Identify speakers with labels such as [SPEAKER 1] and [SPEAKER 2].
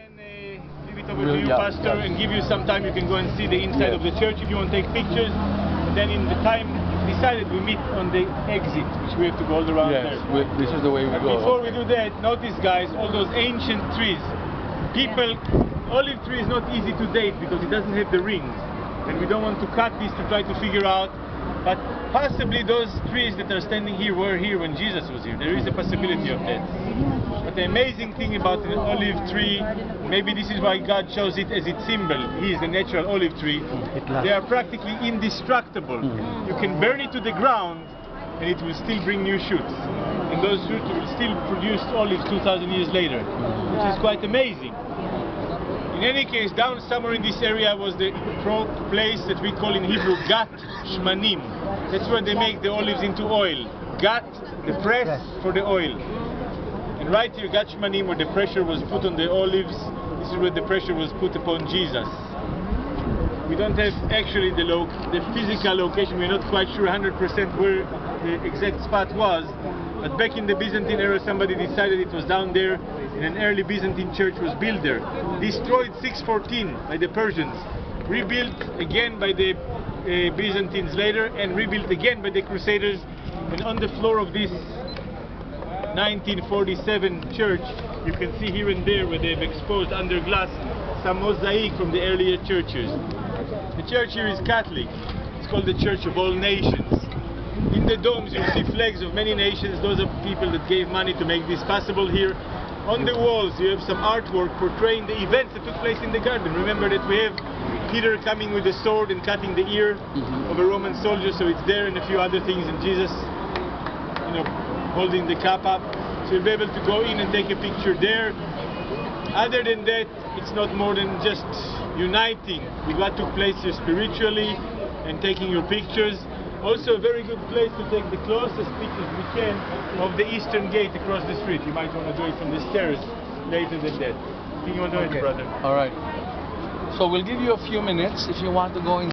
[SPEAKER 1] then leave it over to you, Pastor, and give you some time. You can go and see the inside of the church if you want to take pictures. And then in the time decided, we meet on the exit, which we have to go all around there.
[SPEAKER 2] This is the way we go.
[SPEAKER 1] Before we do that, notice, guys, all those ancient trees. Olive tree is not easy to date because it doesn't have the rings. And we don't want to cut this to try to figure out. But possibly those trees that are standing here were here when Jesus was here. There is a possibility of that. But the amazing thing about an olive tree, maybe this is why God chose it as its symbol. He is a natural olive tree. They are practically indestructible. You can burn it to the ground and it will still bring new shoots. And those shoots will still produce olives 2,000 years later, which is quite amazing. In any case, down somewhere in this area was the place that we call in Hebrew Gat Shmanim. That's where they make the olives into oil. Gat, the press for the oil. And right here, Gat Shmanim, where the pressure was put on the olives, this is where the pressure was put upon Jesus. We don't have actually the physical location. We're not quite sure 100% where the exact spot was. But back in the Byzantine era, somebody decided it was down there, and an early Byzantine church was built there. Destroyed 614 by the Persians. Rebuilt again by the Byzantines later, and rebuilt again by the Crusaders. And on the floor of this 1947 church, you can see here and there where they've exposed under glass some mosaic from the earlier churches. The church here is Catholic. It's called the Church of All Nations. In the domes you see flags of many nations. Those are people that gave money to make this possible here. On the walls you have some artwork portraying the events that took place in the garden. Remember that we have Peter coming with a sword and cutting the ear of a Roman soldier, so it's there, and a few other things, and Jesus, holding the cup up. So you'll be able to go in and take a picture there. Other than that, it's not more than just uniting with what took place here spiritually and taking your pictures. Also a very good place to take the closest pictures we can of the eastern gate across the street. You might want to do it from the stairs later than that. I think you want to do it, brother.
[SPEAKER 2] All right. So we'll give you a few minutes if you want to go in.